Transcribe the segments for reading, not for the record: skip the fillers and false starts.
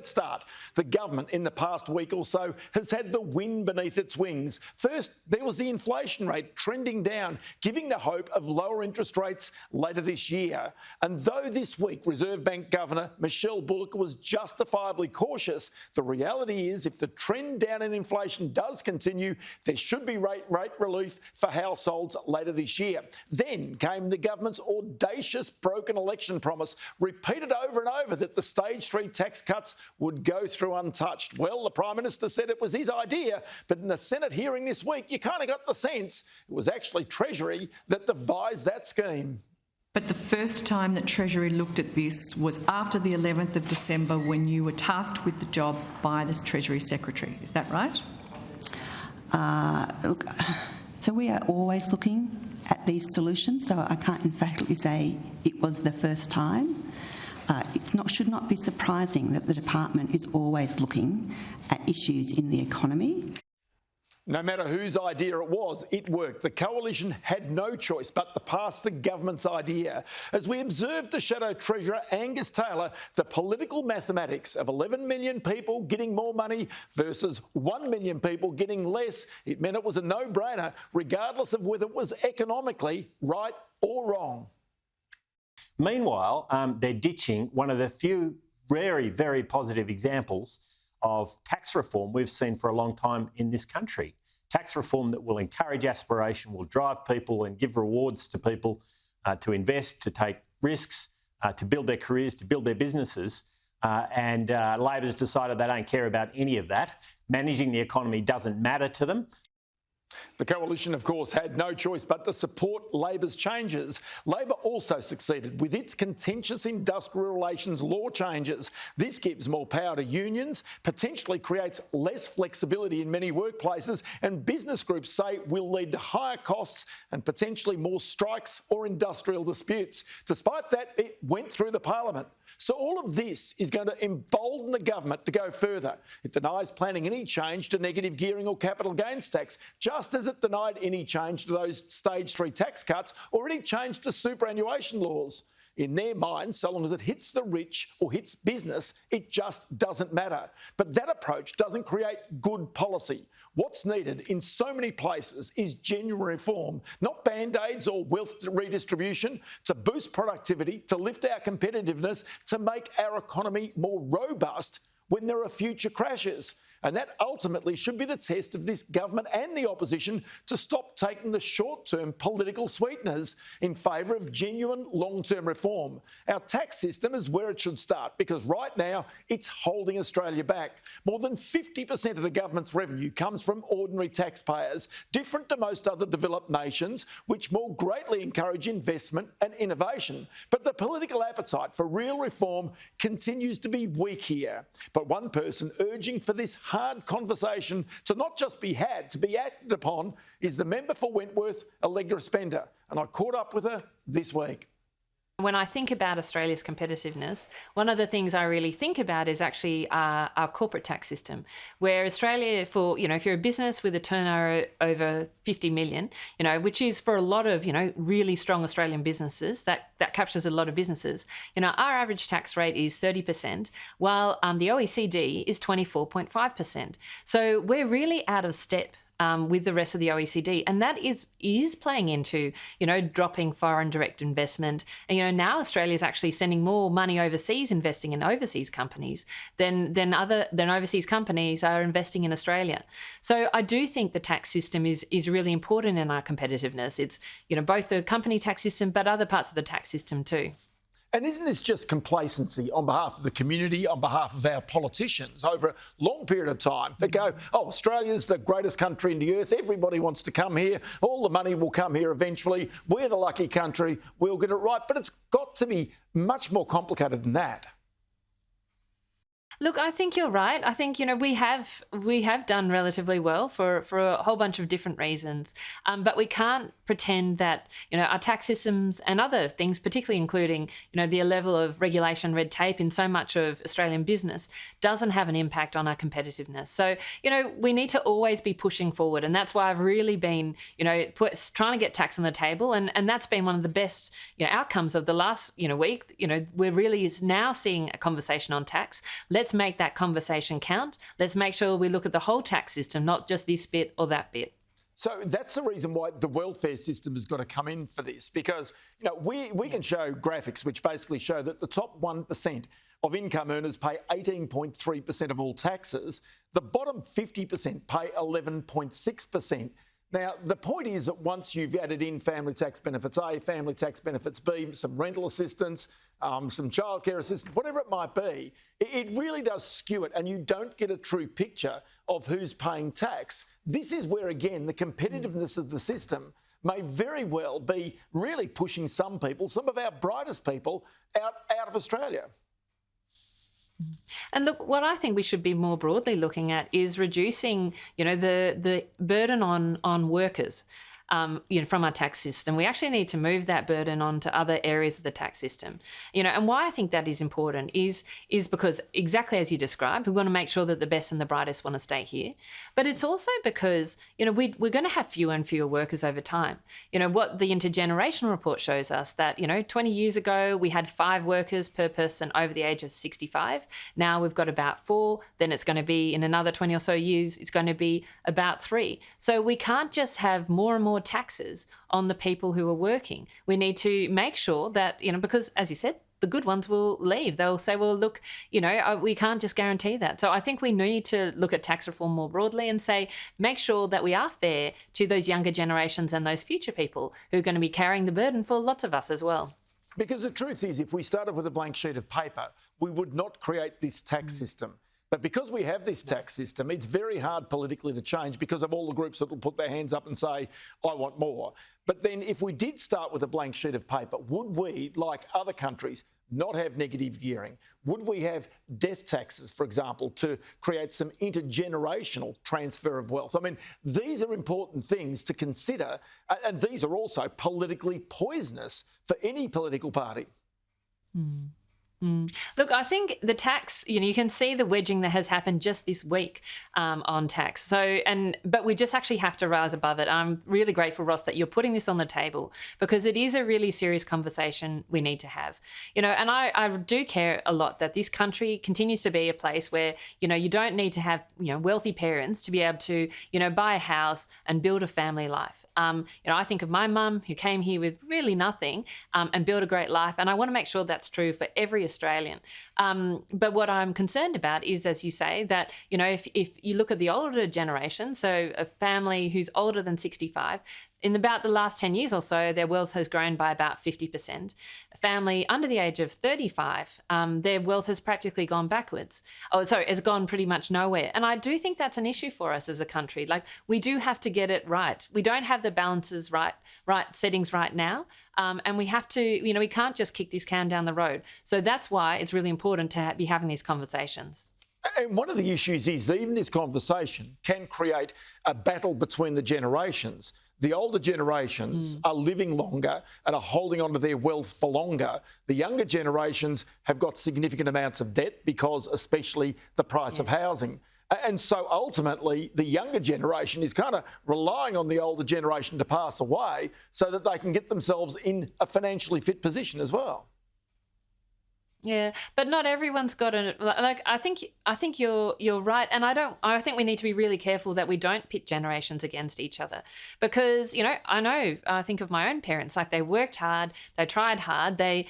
let's start. The government in the past week or so has had the wind beneath its wings. First, there was the inflation rate trending down, giving the hope of lower interest rates later this year. And though this week Reserve Bank Governor Michelle Bullock was justifiably cautious, the reality is if the trend down in inflation does continue, there should be rate relief for households later this year. Then came the government's audacious broken election promise, repeated over and over, that the stage 3 tax cuts would go through untouched. Well, the Prime Minister said it was his idea, but in the Senate hearing this week, you kind of got the sense it was actually Treasury that devised that scheme. But the first time that Treasury looked at this was after the 11th of December, when you were tasked with the job by this Treasury Secretary. Is that right? Look, so we are always looking at these solutions, so I can't emphatically say it was the first time. Should not be surprising that the department is always looking at issues in the economy. No matter whose idea it was, it worked. The coalition had no choice but to pass the government's idea. As we observed the Shadow Treasurer Angus Taylor, the political mathematics of 11 million people getting more money versus 1 million people getting less, it meant it was a no-brainer, regardless of whether it was economically right or wrong. Meanwhile, they're ditching one of the few very, very positive examples of tax reform we've seen for a long time in this country. Tax reform that will encourage aspiration, will drive people and give rewards to people to invest, to take risks, to build their careers, to build their businesses. And Labor's decided they don't care about any of that. Managing the economy doesn't matter to them. The coalition, of course, had no choice but to support Labor's changes. Labor also succeeded with its contentious industrial relations law changes. This gives more power to unions, potentially creates less flexibility in many workplaces, and business groups say will lead to higher costs and potentially more strikes or industrial disputes. Despite that, it went through the parliament. So all of this is going to embolden the government to go further. It denies planning any change to negative gearing or capital gains tax, just as it denied any change to those stage 3 tax cuts or any change to superannuation laws. In their minds, so long as it hits the rich or hits business, it just doesn't matter. But that approach doesn't create good policy. What's needed in so many places is genuine reform, not band-aids or wealth redistribution, to boost productivity, to lift our competitiveness, to make our economy more robust when there are future crashes. And that ultimately should be the test of this government and the opposition, to stop taking the short-term political sweeteners in favour of genuine long-term reform. Our tax system is where it should start, because right now it's holding Australia back. More than 50% of the government's revenue comes from ordinary taxpayers, different to most other developed nations, which more greatly encourage investment and innovation. But the political appetite for real reform continues to be weak here. But one person urging for this hard conversation to not just be had, to be acted upon, is the member for Wentworth, Allegra Spender. And I caught up with her this week. When I think about Australia's competitiveness, one of the things I really think about is actually our corporate tax system, where Australia, if you're a business with a turnover over 50 million, which is for a lot of, really strong Australian businesses, that captures a lot of businesses, our average tax rate is 30%, while the OECD is 24.5%. So we're really out of step with the rest of the OECD. And that is playing into, dropping foreign direct investment. And, now Australia is actually sending more money overseas, investing in overseas companies than overseas companies are investing in Australia. So I do think the tax system is really important in our competitiveness. It's, both the company tax system, but other parts of the tax system too. And isn't this just complacency on behalf of the community, on behalf of our politicians over a long period of time that go, Australia's the greatest country in the earth, everybody wants to come here, all the money will come here eventually, we're the lucky country, we'll get it right. But it's got to be much more complicated than that. Look, I think you're right. I think, we have done relatively well for a whole bunch of different reasons. But we can't pretend that, our tax systems and other things, particularly including, the level of regulation, red tape in so much of Australian business, doesn't have an impact on our competitiveness. So, we need to always be pushing forward. And that's why I've really been, trying to get tax on the table. And that's been one of the best, outcomes of the last, week. We're really now seeing a conversation on tax. Let's let's make that conversation count. Let's make sure we look at the whole tax system, not just this bit or that bit. So that's the reason why the welfare system has got to come in for this, because we can show graphics which basically show that the top 1% of income earners pay 18.3% of all taxes. The bottom 50% pay 11.6%. Now, the point is that once you've added in family tax benefits A, family tax benefits B, some rental assistance, some childcare assistance, whatever it might be, it really does skew it, and you don't get a true picture of who's paying tax. This is where, again, the competitiveness of the system may very well be really pushing some people, some of our brightest people, out of Australia. And look, what I think we should be more broadly looking at is reducing, the burden on workers. From our tax system. We actually need to move that burden on to other areas of the tax system. And why I think that is important is because exactly as you described, we want to make sure that the best and the brightest want to stay here. But it's also because, we're going to have fewer and fewer workers over time. What the Intergenerational report shows us that, 20 years ago, we had 5 workers per person over the age of 65. Now we've got about 4. Then it's going to be in another 20 or so years, it's going to be about 3. So we can't just have more and more taxes on the people who are working. We need to make sure that, because as you said, the good ones will leave. They'll say, well, look, we can't just guarantee that. So I think we need to look at tax reform more broadly and say, make sure that we are fair to those younger generations and those future people who are going to be carrying the burden for lots of us as well. Because the truth is, if we started with a blank sheet of paper, we would not create this tax system. But because we have this tax system, it's very hard politically to change because of all the groups that will put their hands up and say, I want more. But then if we did start with a blank sheet of paper, would we, like other countries, not have negative gearing? Would we have death taxes, for example, to create some intergenerational transfer of wealth? I mean, these are important things to consider, and these are also politically poisonous for any political party. Look, I think the tax, you can see the wedging that has happened just this week on tax. But we just actually have to rise above it. I'm really grateful, Ross, that you're putting this on the table because it is a really serious conversation we need to have. And I do care a lot that this country continues to be a place where, you don't need to have, wealthy parents to be able to, buy a house and build a family life. I think of my mum who came here with really nothing and built a great life. And I want to make sure that's true for every Australian. But what I'm concerned about is, as you say, that, if you look at the older generation, so a family who's older than 65, in about the last 10 years or so, their wealth has grown by about 50%. A family under the age of 35, their wealth has practically gone backwards. It's gone pretty much nowhere. And I do think that's an issue for us as a country. Like, we do have to get it right. We don't have the balances right settings right now. And we have to, we can't just kick this can down the road. So that's why it's really important to be having these conversations. And one of the issues is that even this conversation can create a battle between the generations. The older generations are living longer and are holding on to their wealth for longer. The younger generations have got significant amounts of debt because especially the price of housing. And so ultimately, the younger generation is kind of relying on the older generation to pass away so that they can get themselves in a financially fit position as well. Yeah, but not everyone's got I think you're right, and I think we need to be really careful that we don't pit generations against each other, because I think of my own parents, like they worked hard, they tried hard, they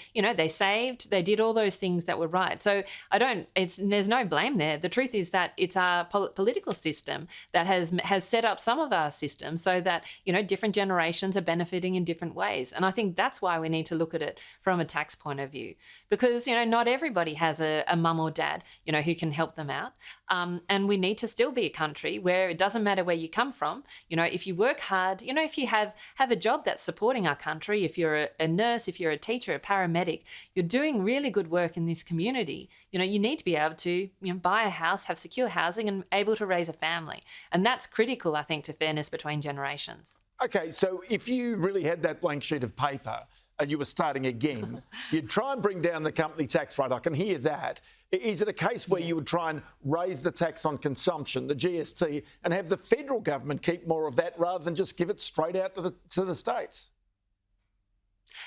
saved, they did all those things that were right. So there's no blame there. The truth is that it's our political system that has set up some of our systems so that different generations are benefiting in different ways, and I think that's why we need to look at it from a tax point of view, because not everybody has a mum or dad, who can help them out. And we need to still be a country where it doesn't matter where you come from. If you work hard, if you have a job that's supporting our country, if you're a nurse, if you're a teacher, a paramedic, you're doing really good work in this community. You need to be able to buy a house, have secure housing and able to raise a family. And that's critical, I think, to fairness between generations. Okay, so if you really had that blank sheet of paper and you were starting again, you'd try and bring down the company tax rate. I can hear that. Is it a case where you would try and raise the tax on consumption, the GST, and have the federal government keep more of that rather than just give it straight out to the states?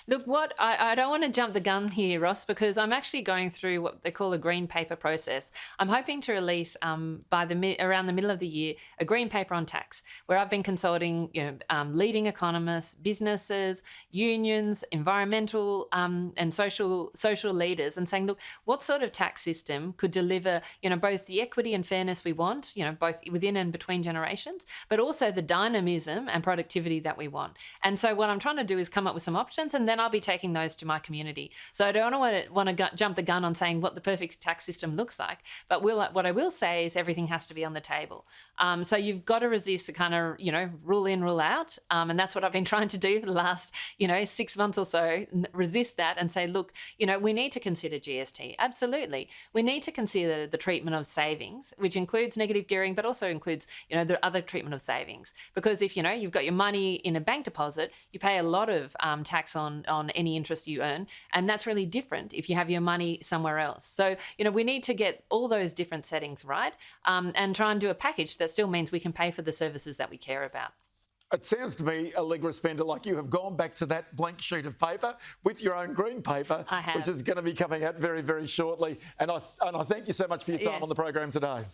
Look, I don't want to jump the gun here, Ross, because I'm actually going through what they call a green paper process. I'm hoping to release around the middle of the year a green paper on tax, where I've been consulting leading economists, businesses, unions, environmental and social leaders, and saying, look, what sort of tax system could deliver both the equity and fairness we want, both within and between generations, but also the dynamism and productivity that we want. And so what I'm trying to do is come up with some options, and then I'll be taking those to my community. So I don't want to jump the gun on saying what the perfect tax system looks like, but what I will say is everything has to be on the table. So you've got to resist the kind of, rule in, rule out. And that's what I've been trying to do for the last, 6 months or so, resist that and say, look, we need to consider GST. Absolutely. We need to consider the treatment of savings, which includes negative gearing, but also includes, the other treatment of savings. Because if, you've got your money in a bank deposit, you pay a lot of tax on any interest you earn. And that's really different if you have your money somewhere else. So, we need to get all those different settings right and try and do a package that still means we can pay for the services that we care about. It sounds to me, Allegra Spender, like you have gone back to that blank sheet of paper with your own green paper, which is going to be coming out very, very shortly. And I thank you so much for your time on the program today.